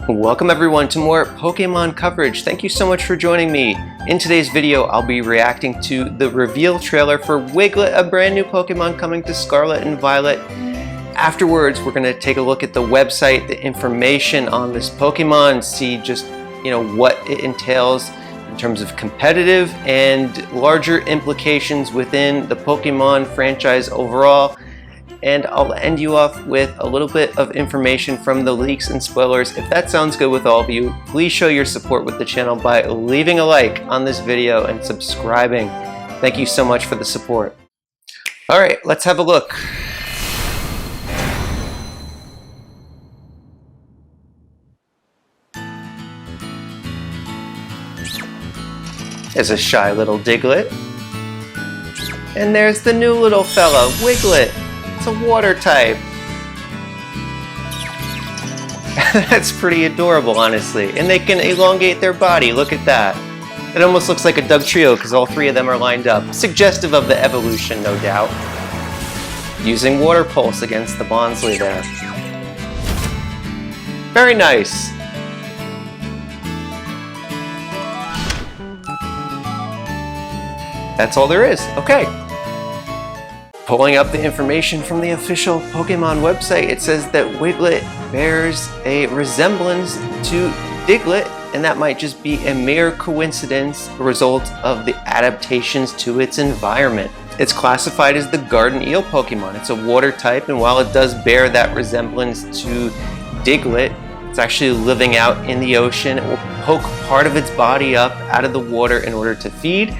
Welcome everyone to more Pokemon coverage. Thank you so much for joining me. In today's video, I'll be reacting to the reveal trailer for Wiglett, a brand new Pokemon coming to Scarlet and Violet. Afterwards, we're going to take a look at the website, the information on this Pokemon, see just, what it entails in terms of competitive and larger implications within the Pokemon franchise overall. And I'll end you off with a little bit of information from the leaks and spoilers. If that sounds good with all of you, please show your support with the channel by leaving a like on this video and subscribing. Thank you so much for the support. All right, let's have a look. There's a shy little Diglett. And there's the new little fella, Wiglett. It's a water type. That's pretty adorable, honestly. And they can elongate their body. Look at that. It almost looks like a Dugtrio because all three of them are lined up. Suggestive of the evolution, no doubt. Using Water Pulse against the Bonsly there. Very nice. That's all there is. Okay. Pulling up the information from the official Pokemon website, it says that Wiglett bears a resemblance to Diglett, and that might just be a mere coincidence, a result of the adaptations to its environment. It's classified as the garden eel Pokemon. It's a water type, and while it does bear that resemblance to Diglett, it's actually living out in the ocean. It will poke part of its body up out of the water in order to feed,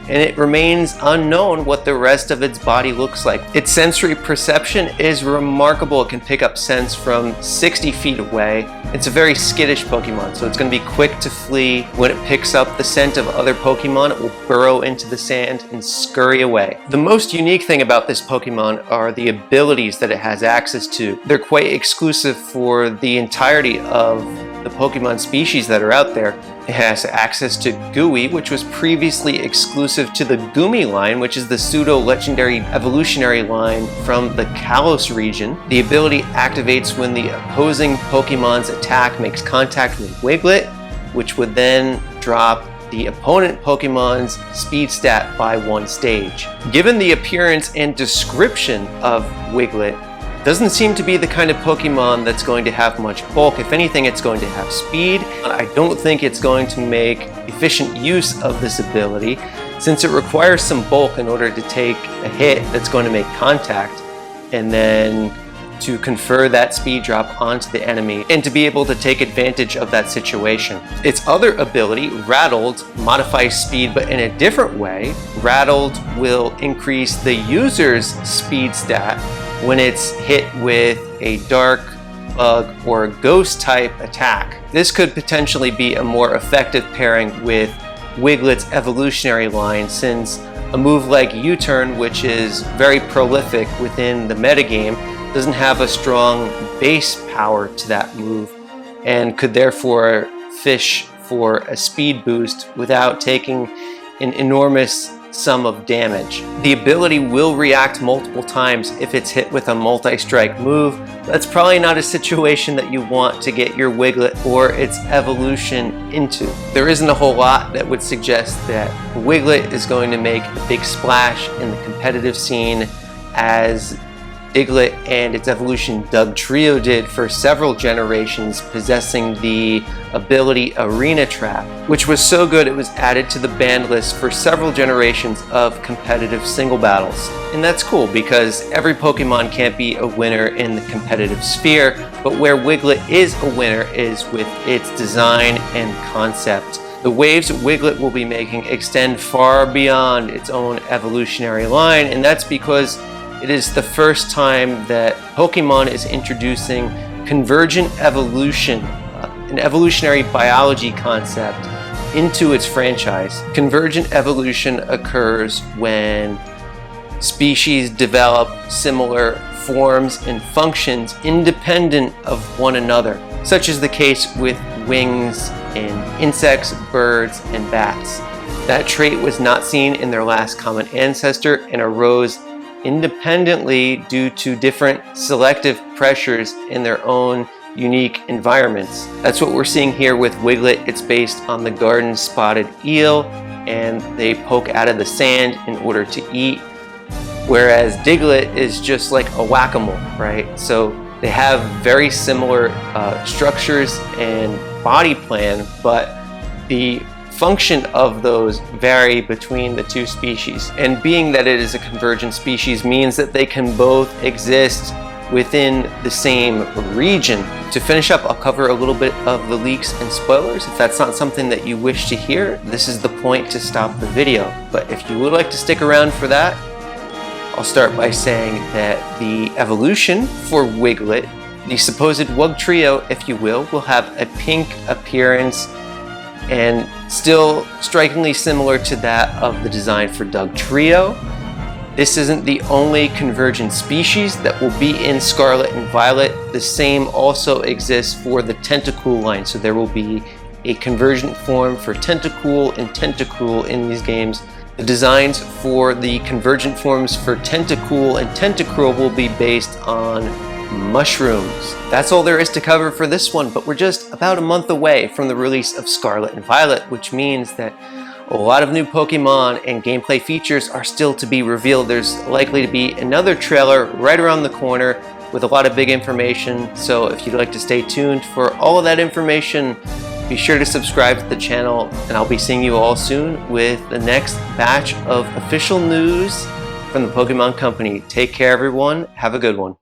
and it remains unknown what the rest of its body looks like. Its sensory perception is remarkable. It can pick up scents from 60 feet away. It's a very skittish Pokemon, so it's going to be quick to flee. When it picks up the scent of other Pokemon, it will burrow into the sand and scurry away. The most unique thing about this Pokemon are the abilities that it has access to. They're quite exclusive for the entirety of the Pokemon species that are out there. It has access to Gooey, which was previously exclusive to the Goomy line, which is the pseudo-legendary evolutionary line from the Kalos region. The ability activates when the opposing Pokemon's attack makes contact with Wiglett, which would then drop the opponent Pokemon's speed stat by 1 stage. Given the appearance and description of Wiglett, doesn't seem to be the kind of Pokemon that's going to have much bulk. If anything, it's going to have speed. I don't think it's going to make efficient use of this ability, since it requires some bulk in order to take a hit that's going to make contact, and then to confer that speed drop onto the enemy and to be able to take advantage of that situation. Its other ability, Rattled, modifies speed but in a different way. Rattled will increase the user's speed stat when it's hit with a dark, bug, or a ghost type attack. This could potentially be a more effective pairing with Wiglett's evolutionary line, since a move like U-Turn, which is very prolific within the metagame, doesn't have a strong base power to that move and could therefore fish for a speed boost without taking an enormous sum of damage. The ability will react multiple times if it's hit with a multi-strike move. That's probably not a situation that you want to get your Wiglett or its evolution into. There isn't a whole lot that would suggest that Wiglett is going to make a big splash in the competitive scene as Diglett and its evolution Dugtrio did for several generations, possessing the ability Arena Trap, which was so good it was added to the ban list for several generations of competitive single battles. And that's cool because every Pokemon can't be a winner in the competitive sphere, but where Wiglett is a winner is with its design and concept. The waves Wiglett will be making extend far beyond its own evolutionary line, and that's because it is the first time that Pokemon is introducing Convergent evolution, an evolutionary biology concept, into its franchise. Convergent evolution occurs when species develop similar forms and functions independent of one another, such as the case with wings in insects, birds, and bats. That trait was not seen in their last common ancestor and arose independently due to different selective pressures in their own unique environments. That's what we're seeing here with Wiglett. It's based on the garden spotted eel, and they poke out of the sand in order to eat. Whereas Diglett is just like a whack-a-mole, right? So they have very similar structures and body plan, but the function of those vary between the two species. And being that it is a convergent species means that they can both exist within the same region. To finish up, I'll cover a little bit of the leaks and spoilers. If that's not something that you wish to hear, this is the point to stop the video. But if you would like to stick around for that, I'll start by saying that the evolution for Wiglett, the supposed Wug trio, if you will have a pink appearance and still strikingly similar to that of the design for Doug Trio. This isn't the only convergent species that will be in Scarlet and Violet. The same also exists for the Tentacool line, so there will be a convergent form for Tentacool and Tentacruel in these games. The designs for the convergent forms for Tentacool and Tentacruel will be based on mushrooms. That's all there is to cover for this one, but we're just about a month away from the release of Scarlet and Violet, which means that a lot of new Pokemon and gameplay features are still to be revealed. There's likely to be another trailer right around the corner with a lot of big information, so if you'd like to stay tuned for all of that information, be sure to subscribe to the channel, and I'll be seeing you all soon with the next batch of official news from the Pokemon Company. Take care, everyone. Have a good one.